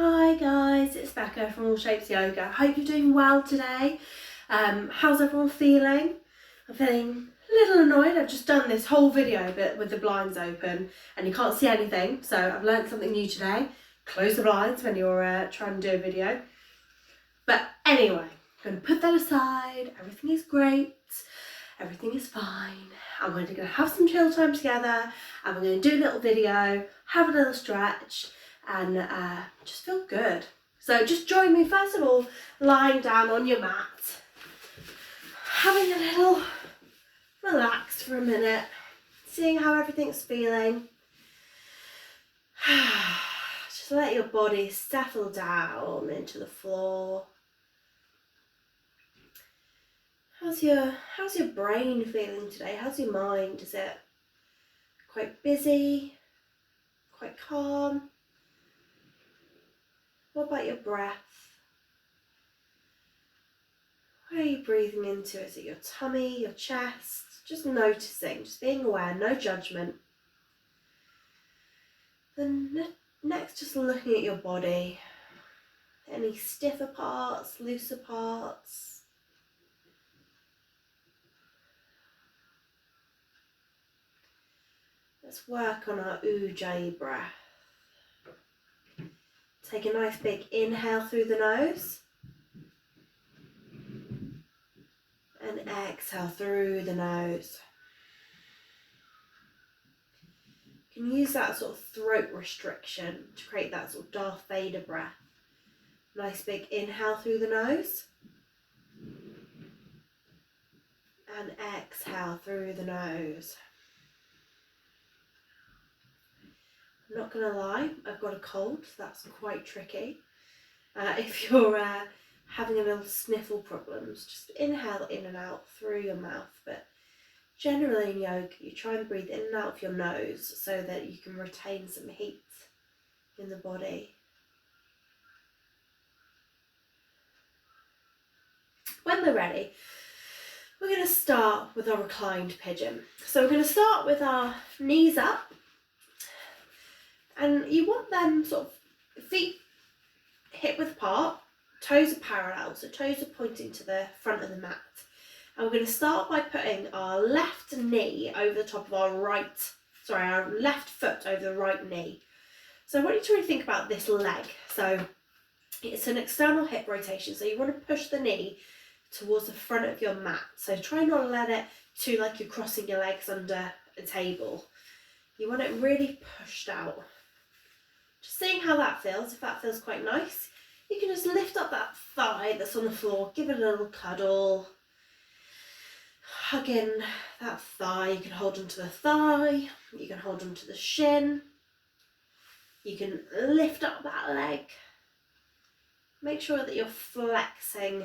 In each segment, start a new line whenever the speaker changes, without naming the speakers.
Hi guys, it's Becca from All Shapes Yoga. Hope you're doing well today. How's everyone feeling? I'm feeling a little annoyed. I've just done this whole video but with the blinds open and you can't see anything, so I've learned something new today. Close the blinds when you're trying to do a video. But anyway, I'm going to put that aside. Everything is great. Everything is fine. And we're going to have some chill time together and we're going to do a little video, have a little stretch and just feel good. So just join me first of all, lying down on your mat, having a little relax for a minute, seeing how everything's feeling. Just let your body settle down into the floor. How's your brain feeling today? How's your mind? Is it quite busy? Quite calm? What about your breath? Where are you breathing into? Is it your tummy, your chest? Just noticing, just being aware, no judgment. Then next, just looking at your body. Any stiffer parts, looser parts? Let's work on our Ujjayi breath. Take a nice big inhale through the nose. And exhale through the nose. You can use that sort of throat restriction to create that sort of Darth Vader breath. Nice big inhale through the nose. And exhale through the nose. I'm not going to lie, I've got a cold, so that's quite tricky. If you're having a little sniffle problems, just inhale in and out through your mouth. But generally in yoga, you try and breathe in and out of your nose so that you can retain some heat in the body. When we're ready, we're going to start with our reclined pigeon. So we're going to start with our knees up. And you want them sort of feet hip width apart, toes are parallel, so toes are pointing to the front of the mat. And we're going to start by putting our left knee over the top of our left foot over the right knee. So I want you to really think about this leg. So it's an external hip rotation, so you want to push the knee towards the front of your mat. So try not to let it to like you're crossing your legs under a table. You want it really pushed out. Just seeing how that feels. If that feels quite nice, you can just lift up that thigh that's on the floor, give it a little cuddle. Hug in that thigh. You can hold onto the thigh, you can hold onto the shin. You can lift up that leg. Make sure that you're flexing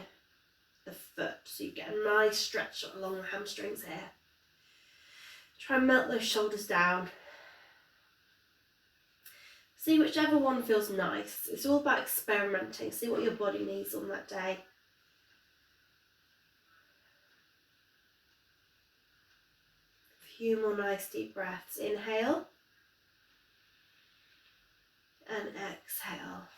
the foot so you get a nice stretch along the hamstrings here. Try and melt those shoulders down. See whichever one feels nice. It's all about experimenting. See what your body needs on that day. A few more nice deep breaths. Inhale. And exhale.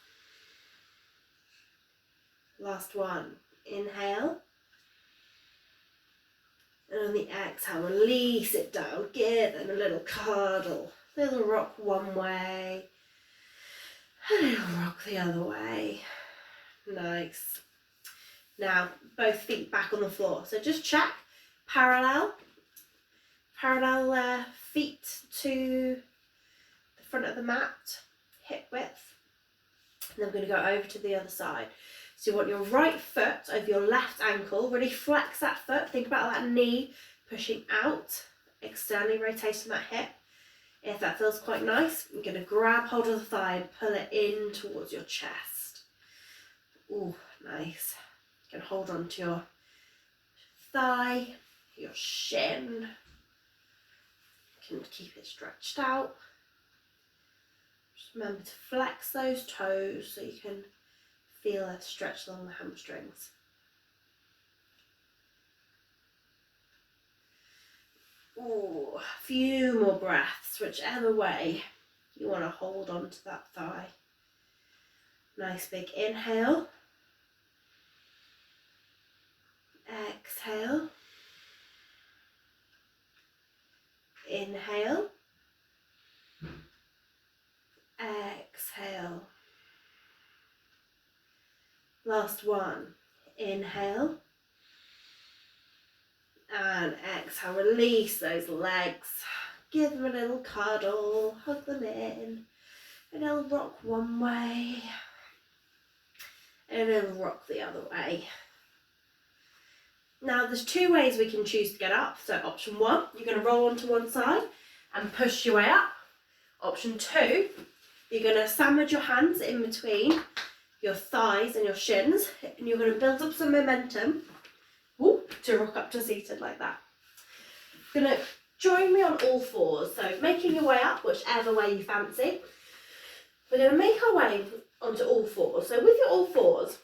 Last one. Inhale. And on the exhale, release it down. Give them a little cuddle. A little rock one way. A little rock the other way. Nice. Now, both feet back on the floor. So just check. Parallel feet to the front of the mat, hip width. And then we're going to go over to the other side. So you want your right foot over your left ankle. Really flex that foot. Think about that knee pushing out, externally rotating that hip. If that feels quite nice, you're going to grab hold of the thigh and pull it in towards your chest. Ooh, nice. You can hold on to your thigh, your shin. You can keep it stretched out. Just remember to flex those toes so you can feel a stretch along the hamstrings. Ooh, a few more breaths, whichever way you want to hold on to that thigh. Nice big inhale. Exhale. Inhale. Exhale. Last one. Inhale. And exhale. Release those legs. Give them a little cuddle. Hug them in. And it'll rock one way. And it'll rock the other way. Now there's two ways we can choose to get up. So option one, you're going to roll onto one side and push your way up. Option two, you're going to sandwich your hands in between your thighs and your shins, and you're going to build up some momentum to rock up to seated like that. You're going to join me on all fours, so making your way up whichever way you fancy. We're going to make our way onto all fours. So with your all fours,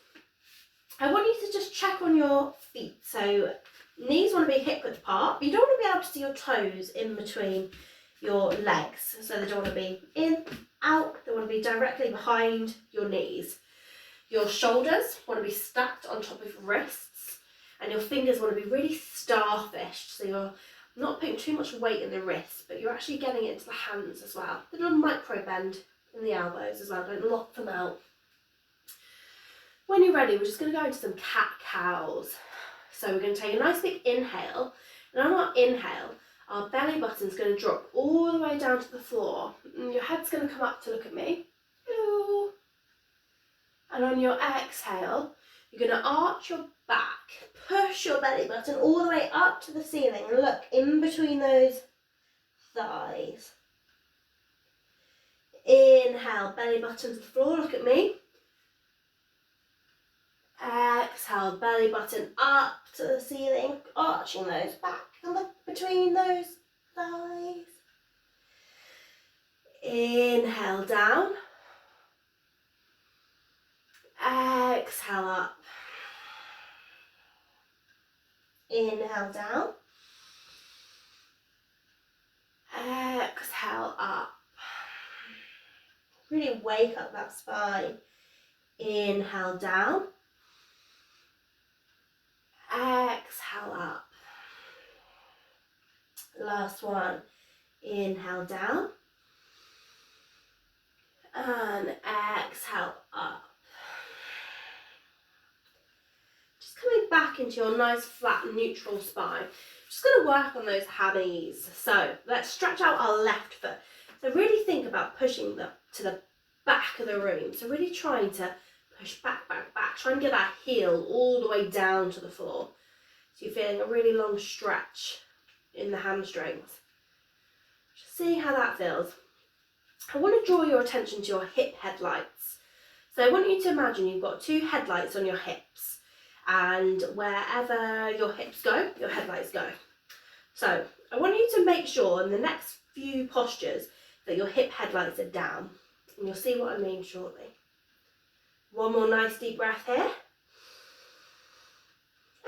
I want you to just check on your feet. So knees want to be hip width apart, but you don't want to be able to see your toes in between your legs. So they don't want to be in, out, they want to be directly behind your knees. Your shoulders want to be stacked on top of your wrists, and your fingers want to be really starfished. So you're not putting too much weight in the wrists, but you're actually getting it into the hands as well. A little micro bend in the elbows as well, don't lock them out. When you're ready, we're just going to go into some cat-cows. So we're going to take a nice big inhale, and on our inhale, our belly button's going to drop all the way down to the floor, and your head's going to come up to look at me. Hello. And on your exhale, you're going to arch your back, push your belly button all the way up to the ceiling, and look in between those thighs. Inhale, belly button to the floor, look at me. Exhale, belly button up to the ceiling, arching those back and look between those thighs. Inhale down. Exhale up. Inhale down. Exhale up. Really wake up that spine. Inhale down. Exhale up. Last one. Inhale down. And exhale up. Just coming back into your nice flat neutral spine. Just going to work on those hammies. So let's stretch out our left foot. So really think about pushing to the back of the room. So really trying to push back, back, back. Try and get that heel all the way down to the floor. So you're feeling a really long stretch in the hamstrings. Just see how that feels. I want to draw your attention to your hip headlights. So I want you to imagine you've got two headlights on your hips, and wherever your hips go, your headlights go. So I want you to make sure in the next few postures that your hip headlights are down, and you'll see what I mean shortly. One more nice deep breath here.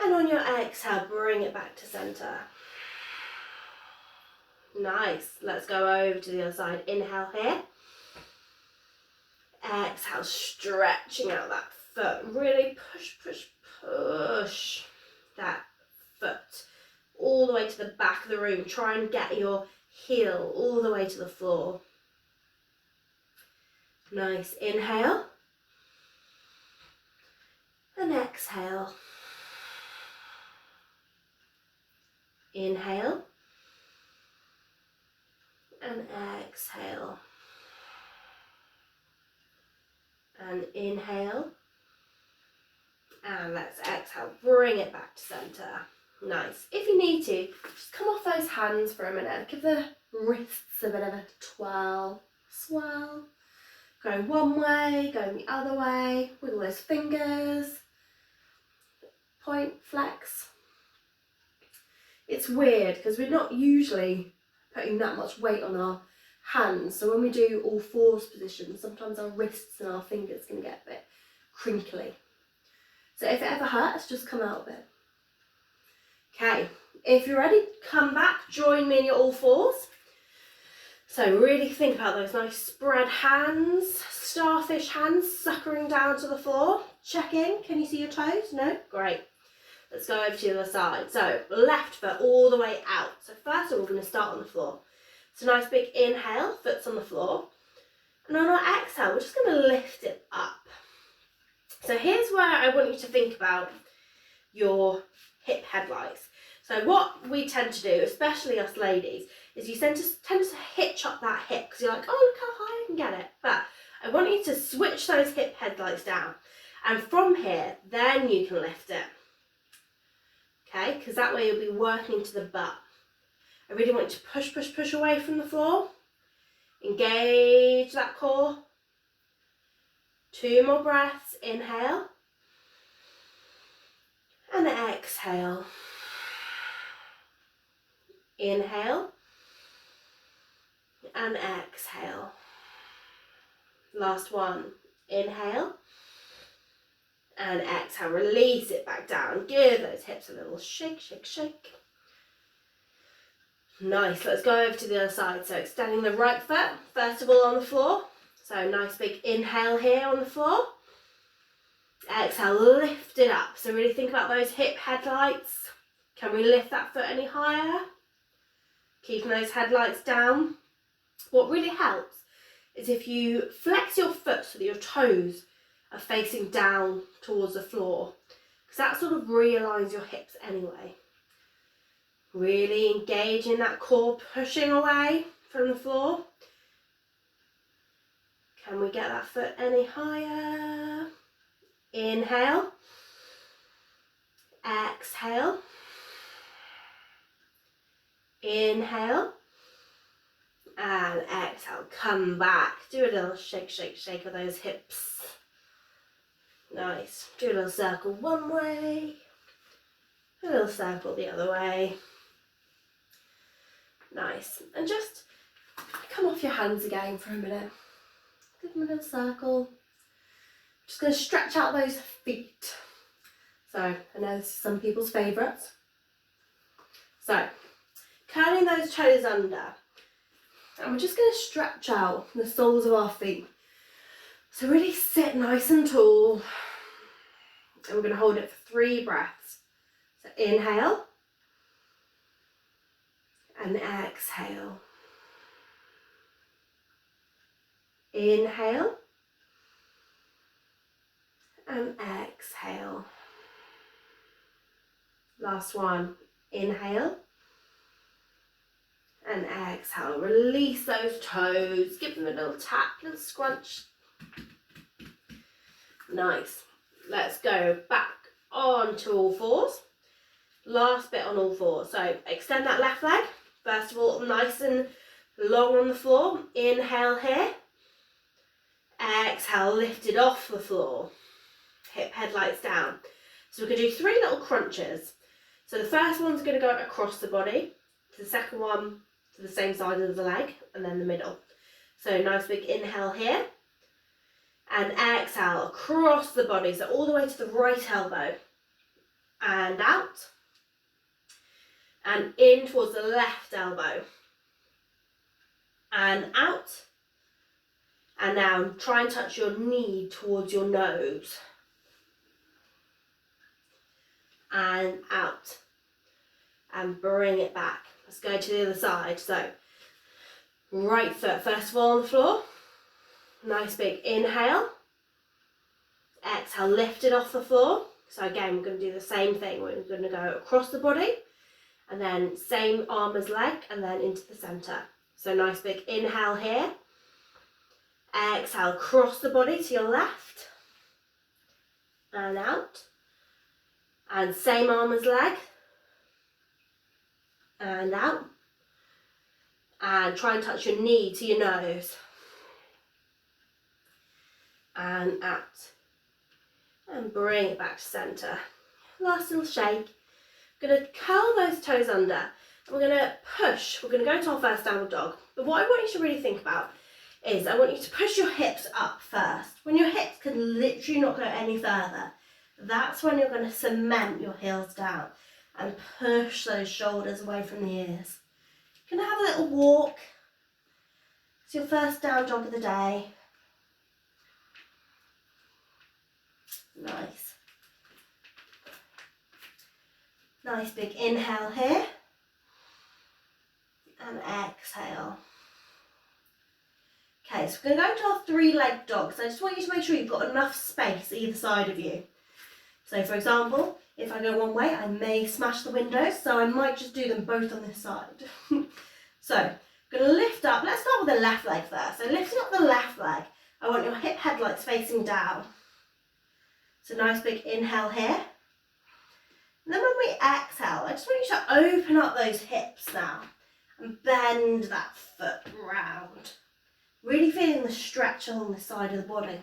And on your exhale, bring it back to centre. Nice. Let's go over to the other side. Inhale here. Exhale, stretching out that foot. Really push, push, push that foot all the way to the back of the room. Try and get your heel all the way to the floor. Nice. Inhale. And exhale. Inhale. And exhale. And inhale. And let's exhale. Bring it back to centre. Nice. If you need to, just come off those hands for a minute. Give the wrists a bit of a twirl. Swirl. Going one way, going the other way. Wiggle those fingers. Point, flex. It's weird because we're not usually putting that much weight on our hands. So when we do all fours positions, sometimes our wrists and our fingers can get a bit crinkly. So if it ever hurts, just come out of it. Okay, if you're ready, come back, join me in your all fours. So really think about those nice spread hands, starfish hands suckering down to the floor. Check in, can you see your toes? No? Great. Let's go over to the other side. So left foot all the way out. So first of all, we're going to start on the floor. So nice big inhale, foot's on the floor. And on our exhale, we're just going to lift it up. So here's where I want you to think about your hip headlights. So what we tend to do, especially us ladies, is you tend to hitch up that hip because you're like, oh, look how high I can get it. But I want you to switch those hip headlights down. And from here, then you can lift it. Okay, because that way you'll be working into the butt. I really want you to push, push, push away from the floor. Engage that core. 2 more breaths. Inhale. And exhale. Inhale. And exhale. Last one. Inhale. And exhale. Release it back down. Give those hips a little shake, shake, shake. Nice. Let's go over to the other side. So extending the right foot, first of all on the floor. So nice big inhale here on the floor. Exhale, lift it up. So really think about those hip headlights. Can we lift that foot any higher? Keeping those headlights down. What really helps is if you flex your foot so that your toes are facing down towards the floor, because that sort of realigns your hips anyway. Really engaging that core, pushing away from the floor. Can we get that foot any higher? Inhale. Exhale. Inhale. And exhale. Come back. Do a little shake, shake, shake of those hips. Nice. Do a little circle one way. A little circle the other way. Nice. And just come off your hands again for a minute. Give them a little circle. Just going to stretch out those feet. So I know this is some people's favourites. So curling those toes under. And we're just going to stretch out the soles of our feet. So really sit nice and tall. And we're going to hold it for 3 breaths. So inhale. And exhale. Inhale. And exhale. Last one. Inhale. And exhale. Release those toes. Give them a little tap, little scrunch. Nice. Let's go back onto all fours. Last bit on all fours. So extend that left leg. First of all, nice and long on the floor. Inhale here. Exhale, lift it off the floor. Hip headlights down. So we're going to do 3 little crunches. So the first one's going to go across the body. The second one to the same side of the leg. And then the middle. So nice big inhale here. And exhale across the body. So all the way to the right elbow. And out. And in towards the left elbow. And out. And now try and touch your knee towards your nose. And out. And bring it back. Let's go to the other side. So, right foot first of all on the floor. Nice big inhale. Exhale, lift it off the floor. So again, we're going to do the same thing. We're going to go across the body. And then same arm as leg. And then into the centre. So nice big inhale here. Exhale, cross the body to your left. And out. And same arm as leg. And out. And try and touch your knee to your nose. And out. And bring it back to centre. Last little shake. We're going to curl those toes under. And we're going to push. We're going to go to our first downward dog. But what I want you to really think about is I want you to push your hips up first. When your hips can literally not go any further, that's when you're going to cement your heels down and push those shoulders away from the ears. You're going to have a little walk. It's your first down dog of the day. Nice. Nice big inhale here. And exhale. Okay, so we're going to go into our three-legged dog. So I just want you to make sure you've got enough space either side of you. So for example, if I go one way, I may smash the windows, so I might just do them both on this side. So, I'm going to lift up. Let's start with the left leg first. So lifting up the left leg, I want your hip headlights facing down. So nice big inhale here. And then when we exhale, I just want you to open up those hips now and bend that foot round. Really feeling the stretch along the side of the body.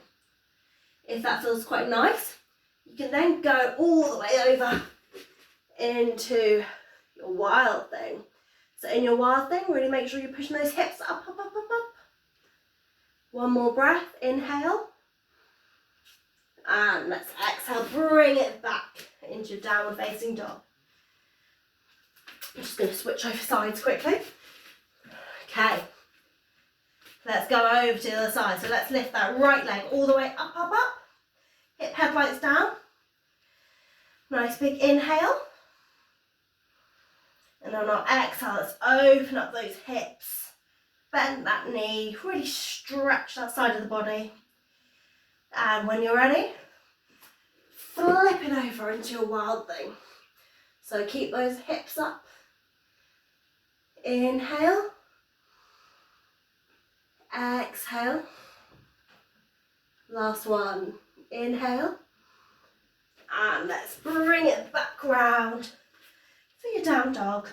If that feels quite nice, you can then go all the way over into your wild thing. So in your wild thing, really make sure you're pushing those hips up, up, up, up, up. One more breath, inhale. And let's exhale, bring it back into your downward facing dog. I'm just going to switch over sides quickly. Okay. Let's go over to the other side. So let's lift that right leg all the way up, up, up. Hip headlights down. Nice big inhale. And on our exhale, let's open up those hips. Bend that knee. Really stretch that side of the body. And when you're ready, flip it over into your wild thing. So keep those hips up. Inhale. Exhale. Last one. Inhale. And let's bring it back round for your down dog.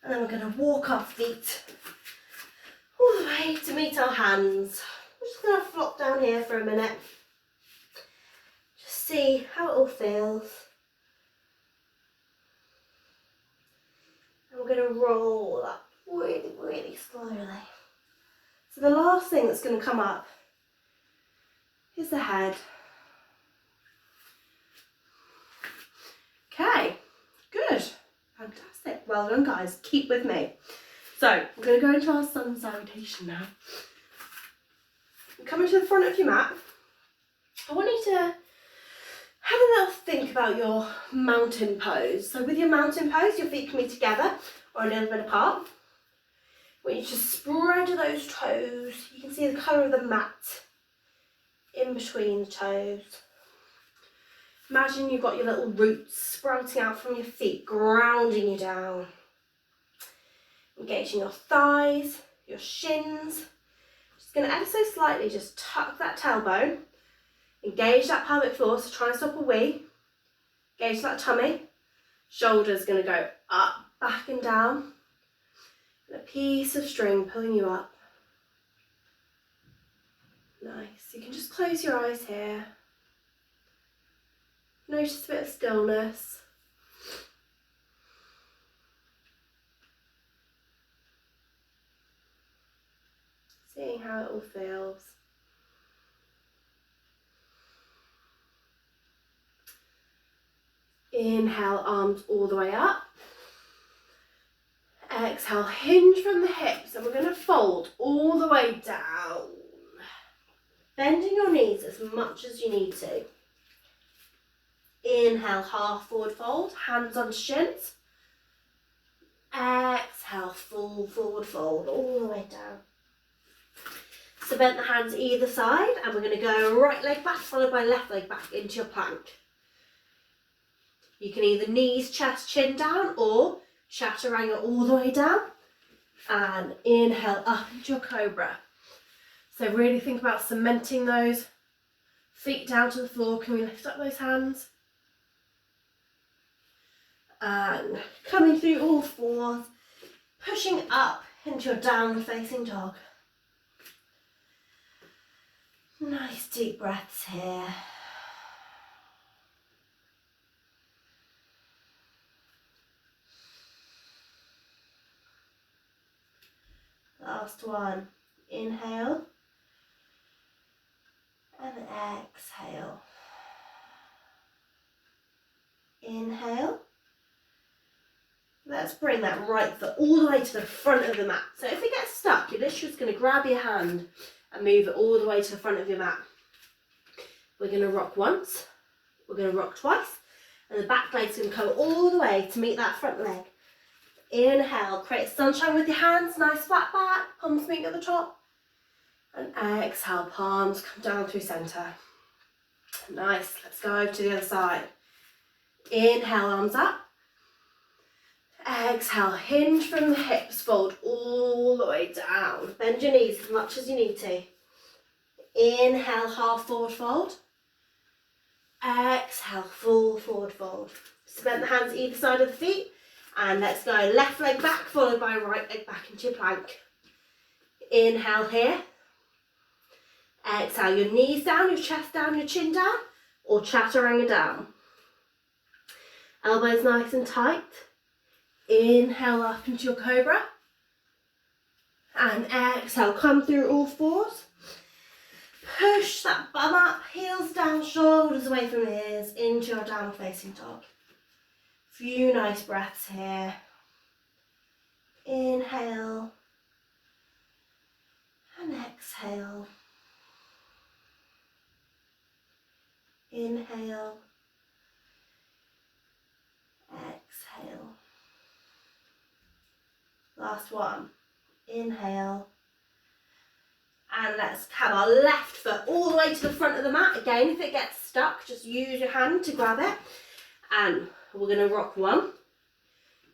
And then we're going to walk our feet all the way to meet our hands. We're just going to flop down here for a minute. Just see how it all feels. And we're going to roll up really, really slowly. So the last thing that's going to come up is the head. Okay, good, fantastic. Well done, guys. Keep with me. So we're going to go into our sun salutation now. Coming to the front of your mat, I want you to have a little think about your mountain pose. So with your mountain pose, your feet can be together or a little bit apart. I want you to spread those toes. You can see the colour of the mat in between the toes. Imagine you've got your little roots sprouting out from your feet, grounding you down. Engaging your thighs, your shins. Just going to ever so slightly just tuck that tailbone. Engage that pelvic floor, so try and stop a wee. Engage that tummy. Shoulders going to go up, back and down. And a piece of string pulling you up. Nice. You can just close your eyes here. Notice a bit of stillness. Seeing how it all feels. Inhale, arms all the way up. Exhale, hinge from the hips, and we're going to fold all the way down. Bending your knees as much as you need to. Inhale, half forward fold, hands on shins. Exhale, full forward fold, all the way down. So bend the hands either side, and we're going to go right leg back, followed by left leg back into your plank. You can either knees, chest, chin down, or chaturanga all the way down. And inhale up into your cobra. So really think about cementing those feet down to the floor. Can we lift up those hands? And coming through all fours, pushing up into your downward facing dog. Nice deep breaths here. Last one. Inhale and exhale. Inhale. Let's let's bring that right foot all the way to the front of the mat. So if it gets stuck, you're literally just going to grab your hand and move it all the way to the front of your mat. We're going to rock once, we're going to rock twice, and the back leg's going to come all the way to meet that front leg. Inhale, create sunshine with your hands, nice flat back, palms meet at the top. And exhale, palms come down through centre. Nice, let's go over to the other side. Inhale, arms up. Exhale, hinge from the hips, fold all the way down. Bend your knees as much as you need to. Inhale, half forward fold. Exhale, full forward fold. Cement the hands either side of the feet. And let's go left leg back, followed by right leg back into your plank. Inhale here. Exhale, your knees down, your chest down, your chin down, or chaturanga down. Elbows nice and tight. Inhale up into your cobra. And exhale, come through all fours. Push that bum up, heels down, shoulders away from ears, into your downward facing dog. Few nice breaths here. Inhale. And exhale. Inhale. Exhale. Last one. Inhale. And let's have our left foot all the way to the front of the mat. Again, if it gets stuck, just use your hand to grab it. And we're going to rock one.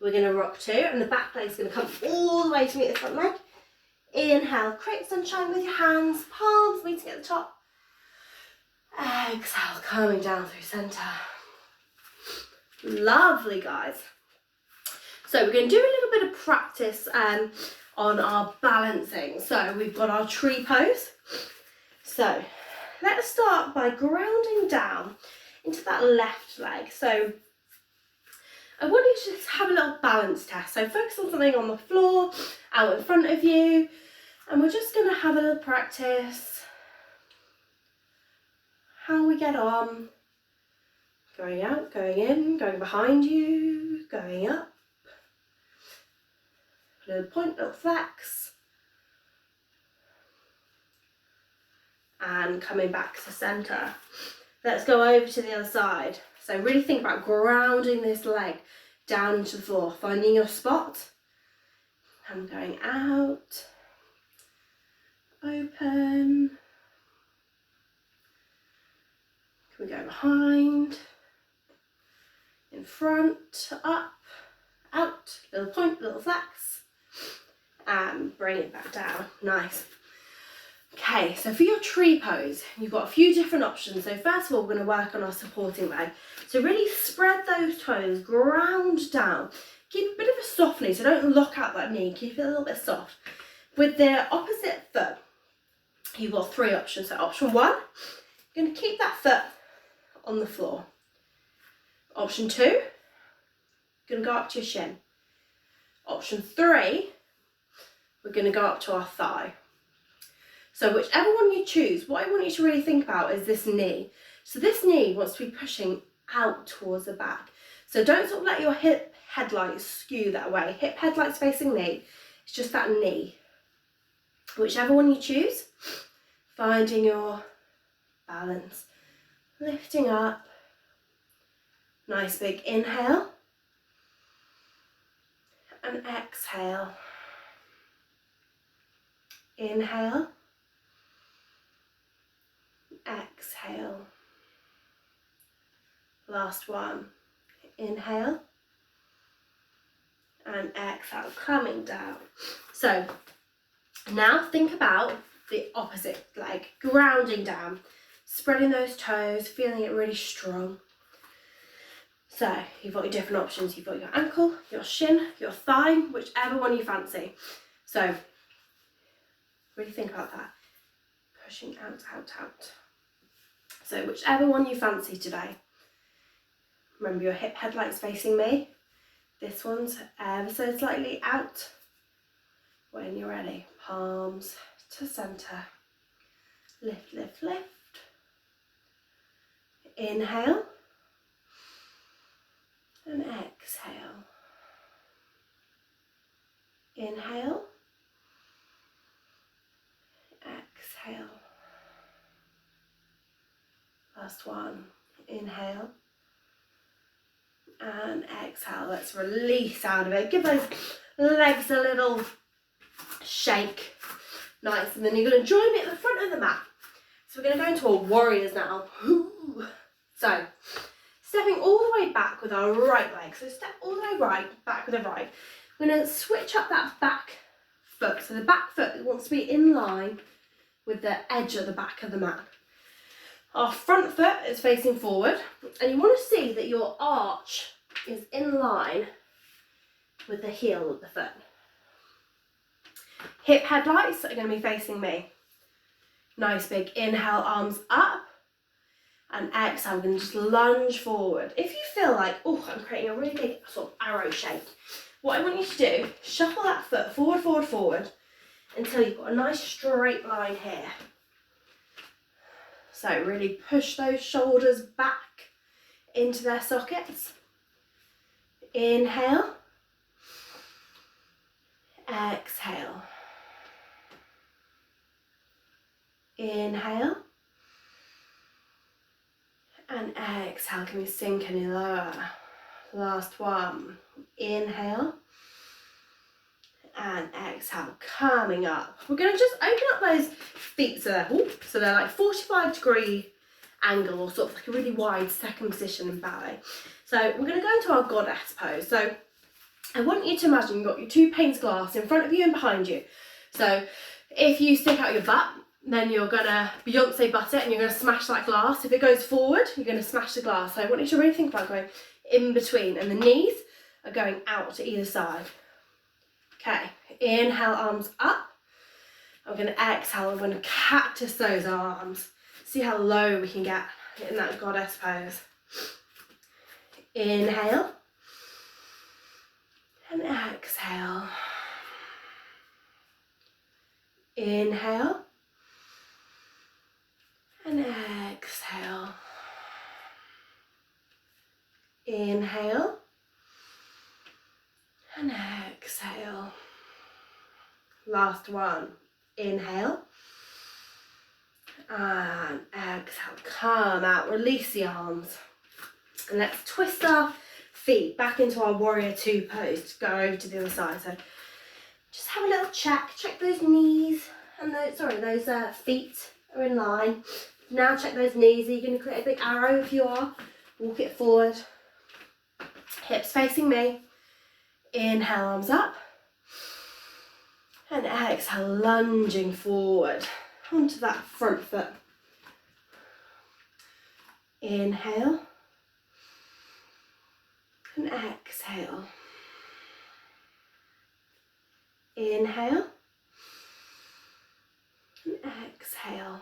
We're going to rock two. And the back leg's going to come all the way to meet the front leg. Inhale, create sunshine with your hands, palms meeting at the top. Exhale, coming down through centre. Lovely, guys. So we're going to do a little bit of practice on our balancing. So we've got our tree pose. So let's start by grounding down into that left leg. So I want you to just have a little balance test. So focus on something on the floor, out in front of you. And we're just going to have a little practice. How we get on. Going out, going in, going behind you, going up. Little point, little flex. And coming back to centre. Let's go over to the other side. So really think about grounding this leg down into the floor, finding your spot. And going out. Open. Can we go behind? In front, up, out, little point, little flex, and bring it back down. Nice. Okay, so for your tree pose, you've got a few different options. So first of all, we're going to work on our supporting leg. So really spread those toes, ground down. Keep a bit of a soft knee, so don't lock out that knee, keep it a little bit soft. With the opposite foot, you've got three options. So option one, you're going to keep that foot on the floor. Option two, you're going to go up to your shin. Option three, we're going to go up to our thigh. So whichever one you choose, what I want you to really think about is this knee. So this knee wants to be pushing out towards the back. So don't sort of let your hip headlights skew that way. Hip headlights facing knee. It's just that knee. Whichever one you choose, finding your balance. Lifting up. Nice big inhale. And exhale. Inhale. Exhale. Last one. Inhale. And exhale, coming down. So now think about the opposite leg, grounding down, spreading those toes, feeling it really strong. So you've got your different options. You've got your ankle, your shin, your thigh, whichever one you fancy. So really think about that. Pushing out, out, out. So whichever one you fancy today. Remember your hip headlights facing me. This one's ever so slightly out. When you're ready, palms to centre. Lift, lift, lift. Inhale. And exhale. Last one. Inhale. And exhale. Let's release out of it. Give those legs a little shake. Nice. And then you're going to join me at the front of the mat. So we're going to go into our warriors now. So, stepping all the way back with our right leg. So step all the way right, back with the right. We're going to switch up that back foot. So the back foot wants to be in line with the edge of the back of the mat. Our front foot is facing forward, and you want to see that your arch is in line with the heel of the foot. Hip headlights are going to be facing me. Nice big inhale, arms up, and exhale, I'm going to just lunge forward. If you feel like, oh, I'm creating a really big sort of arrow shape, what I want you to do, shuffle that foot forward, forward, forward, until you've got a nice straight line here. So really push those shoulders back into their sockets. Inhale. Exhale. Inhale. And exhale. Can we sink any lower? Last one. Inhale. And exhale, coming up. We're going to just open up those feet so they're like 45-degree angle, or sort of like a really wide second position in ballet. So we're going to go into our goddess pose. So I want you to imagine you've got your 2 panes of glass in front of you and behind you. So if you stick out your butt, then you're going to Beyonce butt it and you're going to smash that glass. If it goes forward, you're going to smash the glass. So I want you to really think about going in between, and the knees are going out to either side. Okay, inhale, arms up. I'm going to exhale, I'm going to cactus those arms. See how low we can get in that goddess pose. Inhale. And exhale. Inhale. And exhale. Inhale. And exhale. Last one. Inhale. And exhale. Come out. Release the arms. And let's twist our feet back into our warrior 2 pose to go over to the other side. So just have a little check. Check those knees and those feet are in line. Now check those knees. Are you going to create a big arrow? If you are, walk it forward. Hips facing me. Inhale, arms up. And exhale, lunging forward onto that front foot. Inhale. And exhale. Inhale. And exhale.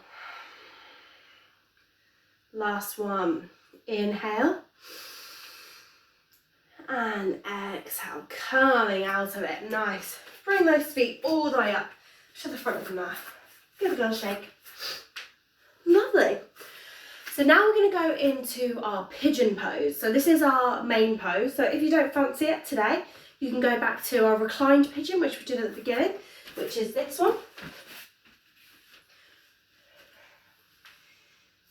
Last one. Inhale. And exhale, coming out of it. Nice. Bring those feet all the way up to the front of the mat. Give it a little shake. Lovely. So now we're going to go into our pigeon pose. So this is our main pose. So if you don't fancy it today, you can go back to our reclined pigeon, which we did at the beginning, which is this one.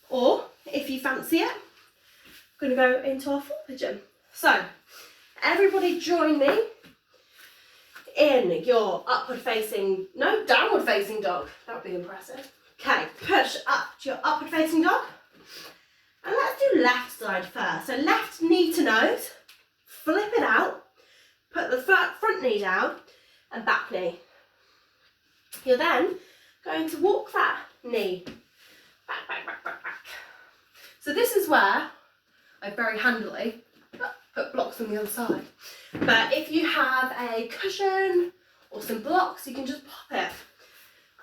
Or if you fancy it, we're going to go into our full pigeon. So everybody join me in your downward facing dog. That would be impressive. Okay, push up to your upward facing dog. And let's do left side first. So left knee to nose, flip it out, put the front knee down and back knee. You're then going to walk that knee back, back, back, back, back. So this is where I very handily put blocks on the other side. But if you have a cushion or some blocks, you can just pop it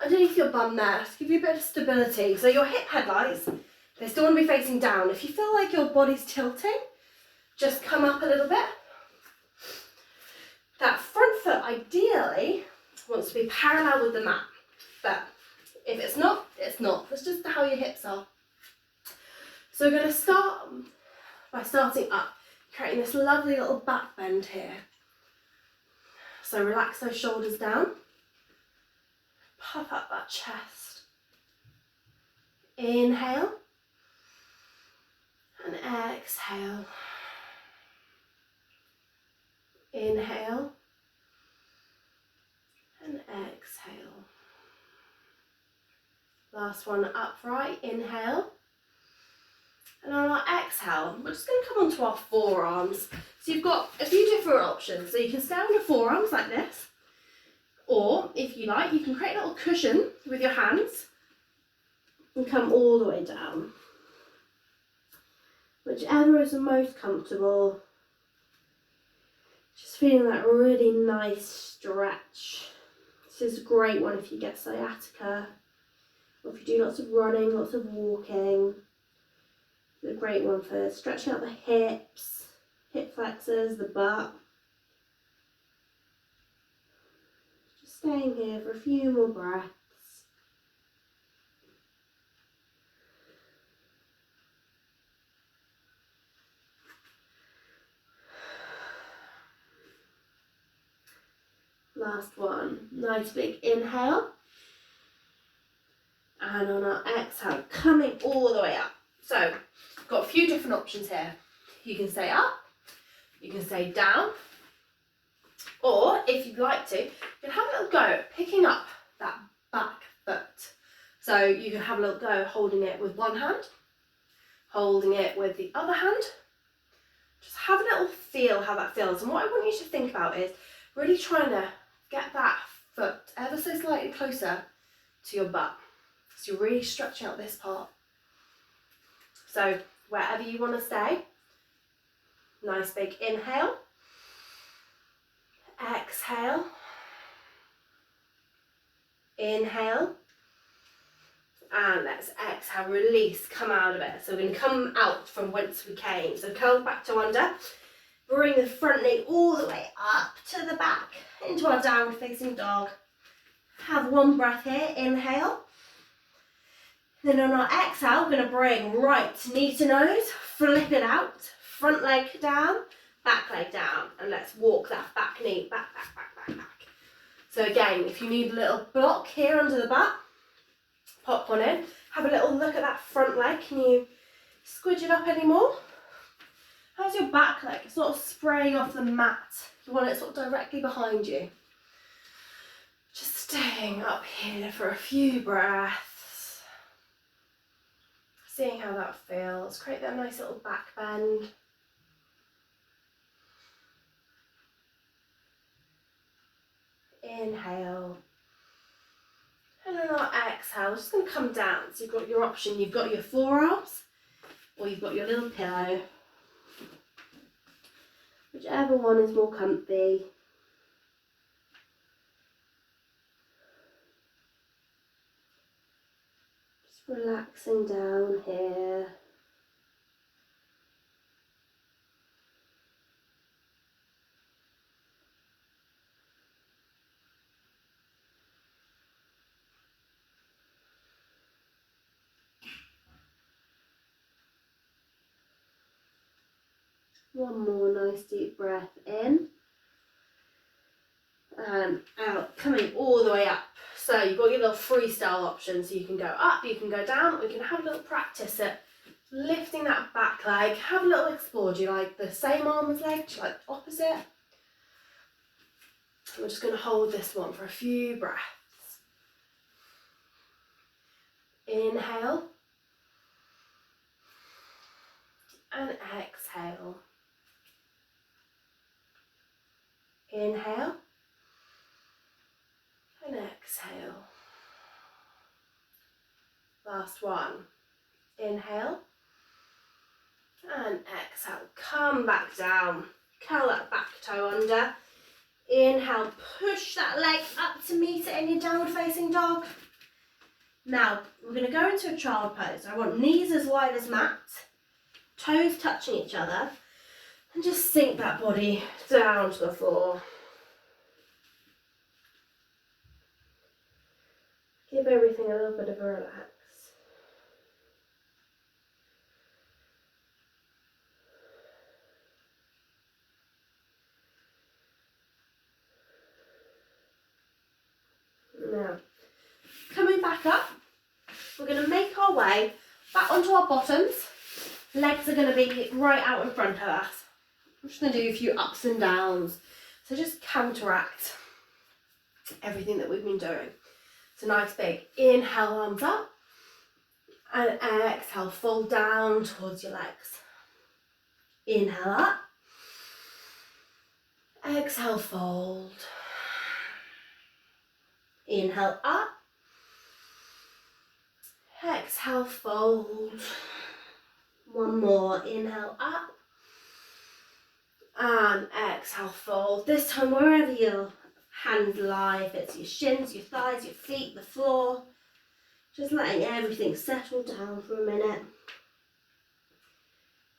underneath your bum there to give you a bit of stability. So your hip headlights, they still want to be facing down. If you feel like your body's tilting, just come up a little bit. That front foot ideally wants to be parallel with the mat. But if it's not, it's not. That's just how your hips are. So we're going to start by starting up, creating this lovely little back bend here. So relax those shoulders down. Puff up that chest. Inhale. exhale. Inhale and exhale. Last one, upright, inhale. And on our exhale, we're just going to come onto our forearms. So you've got a few different options. So you can stay on your forearms like this. Or, if you like, you can create a little cushion with your hands and come all the way down. Whichever is the most comfortable. Just feeling that really nice stretch. This is a great one if you get sciatica, or if you do lots of running, lots of walking. It's a great one for stretching out the hips, hip flexors, the butt. Just staying here for a few more breaths. Last one, nice big inhale. And on our exhale, coming all the way up. So, got a few different options here. You can stay up, you can stay down, or if you'd like to, you can have a little go at picking up that back foot. So you can have a little go holding it with one hand, holding it with the other hand. Just have a little feel how that feels. And what I want you to think about is really trying to get that foot ever so slightly closer to your butt. So you're really stretching out this part. So wherever you want to stay, nice big inhale, exhale, inhale, and let's exhale, release, come out of it. So we're going to come out from whence we came. So curl back to under, bring the front knee all the way up to the back into our downward facing dog. Have one breath here, inhale. Then on our exhale, we're going to bring right knee to nose, flip it out, front leg down, back leg down, and let's walk that back knee, back. So again, if you need a little block here under the butt, pop one in, have a little look at that front leg. Can you squidge it up anymore? How's your back leg? It's sort of spraying off the mat. You want it sort of directly behind you. Just staying up here for a few breaths. Seeing how that feels. Create that nice little back bend. Inhale. And on our exhale, we're just going to come down. So you've got your option. You've got your forearms or you've got your little pillow. Whichever one is more comfy. Relaxing down here. One more nice deep breath in and out, coming all the way up. So you've got your little freestyle option, so you can go up, you can go down, or you can have a little practice at lifting that back leg. Have a little explore. Do you like the same arm as leg? Do you like the opposite? We're just going to hold this one for a few breaths. Inhale and exhale. Inhale and exhale. Last one. Inhale and exhale. Come back down. Curl that back toe under. Inhale, push that leg up to meet it in your downward facing dog. Now, we're going to go into a child pose. I want knees as wide as mat, toes touching each other, and just sink that body down to the floor. Give everything a little bit of a relax. Now, coming back up, we're going to make our way back onto our bottoms. Legs are going to be right out in front of us. I'm just going to do a few ups and downs. So just counteract everything that we've been doing. So nice big inhale, arms up. And exhale, fold down towards your legs. Inhale up. Exhale, fold. Inhale up. Exhale, fold. One more. Inhale up. And exhale, fold. This time, wherever your hands lie, if it's your shins, your thighs, your feet, the floor, just letting everything settle down for a minute.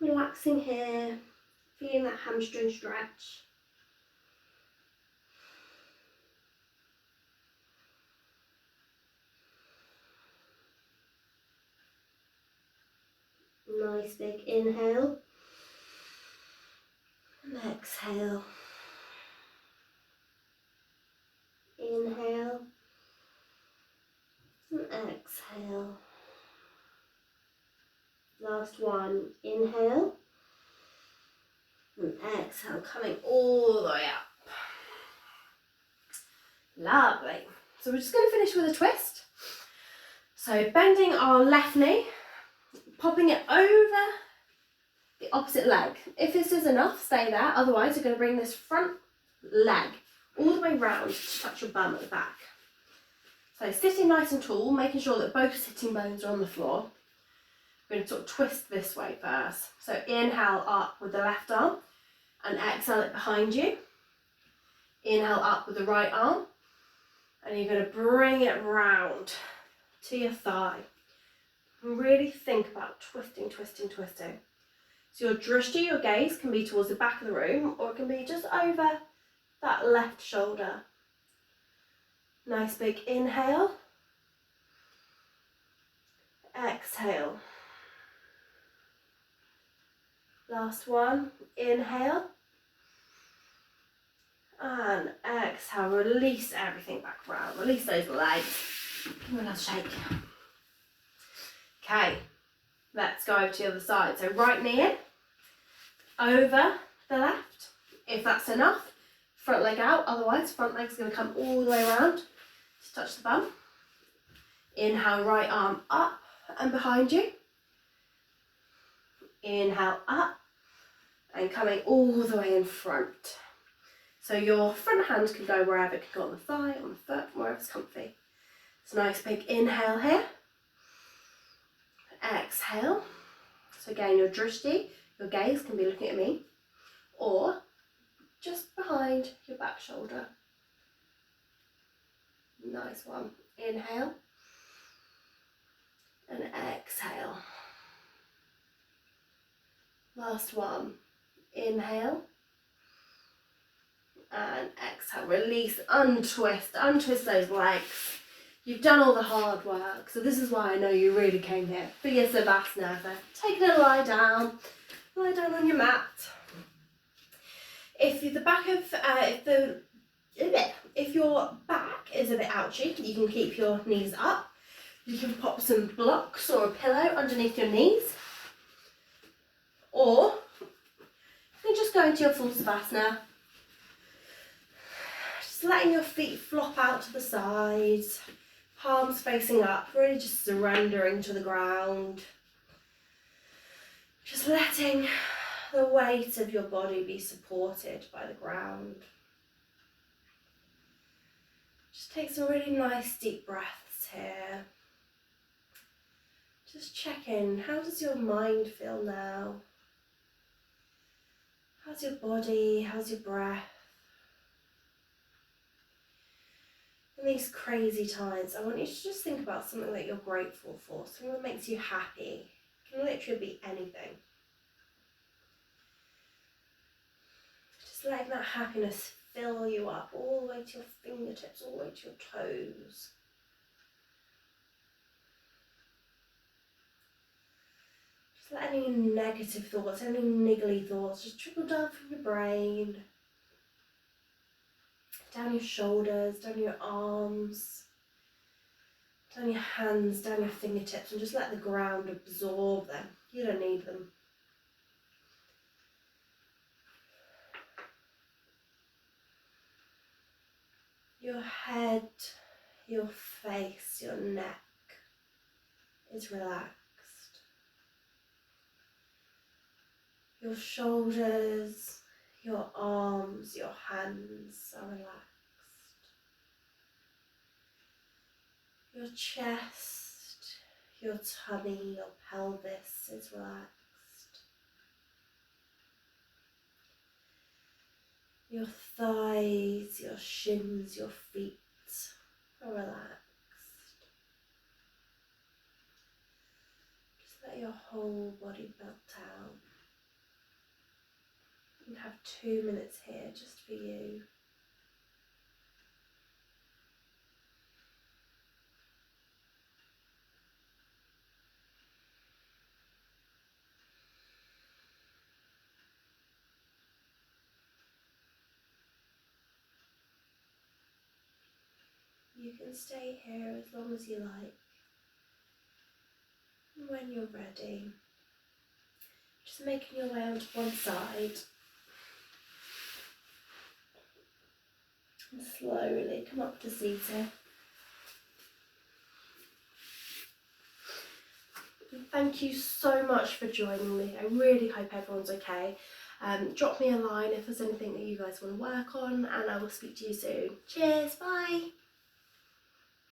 Relaxing here, feeling that hamstring stretch. Nice big inhale. And exhale. Inhale. And exhale. Last one. Inhale. And exhale. Coming all the way up. Lovely. So we're just going to finish with a twist. So bending our left knee. Popping it over the opposite leg. If this is enough, stay there. Otherwise, you're going to bring this front leg all the way round to touch your bum at the back. So sitting nice and tall, making sure that both sitting bones are on the floor. We're going to sort of twist this way first. So inhale up with the left arm and exhale it behind you. Inhale up with the right arm and you're going to bring it round to your thigh. And really think about twisting, twisting, twisting. So your drishti, your gaze, can be towards the back of the room or it can be just over that left shoulder. Nice big inhale. Exhale. Last one. Inhale. And exhale. Release everything back around. Release those legs. Give me another shake. Okay, let's go over to the other side. So right knee in, over the left. If that's enough, front leg out. Otherwise, front leg's going to come all the way around to touch the bum. Inhale, right arm up and behind you. Inhale, up and coming all the way in front. So your front hand can go wherever. It can go on the thigh, on the foot, wherever's comfy. It's a nice big inhale here. Exhale. So again, your drishti, your gaze can be looking at me or just behind your back shoulder. Nice one. Inhale and exhale. Last one. Inhale and exhale. Release, untwist those legs. You've done all the hard work, so this is why I know you really came here for your Savasana. So take a little lie down on your mat. If your back is a bit ouchy, you can keep your knees up. You can pop some blocks or a pillow underneath your knees, or you can just go into your full Savasana. Just letting your feet flop out to the sides. Palms facing up, really just surrendering to the ground. Just letting the weight of your body be supported by the ground. Just take some really nice deep breaths here. Just check in. How does your mind feel now? How's your body? How's your breath? In these crazy times, I want you to just think about something that you're grateful for, something that makes you happy. It can literally be anything. Just letting that happiness fill you up all the way to your fingertips, all the way to your toes. Just let any negative thoughts, any niggly thoughts just trickle down from your brain. Down your shoulders, down your arms, down your hands, down your fingertips, and just let the ground absorb them. You don't need them. your face, your neck is relaxed. Your shoulders, your arms, your hands are relaxed. Your chest, your tummy, your pelvis is relaxed. Your thighs, your shins, your feet are relaxed. Just let your whole body melt down. You have 2 minutes here just for you. You can stay here as long as you like. And when you're ready, just making your way onto one side. And slowly come up to seated. Thank you so much for joining me. I really hope everyone's okay. Drop me a line if there's anything that you guys want to work on, and I will speak to you soon. Cheers, bye.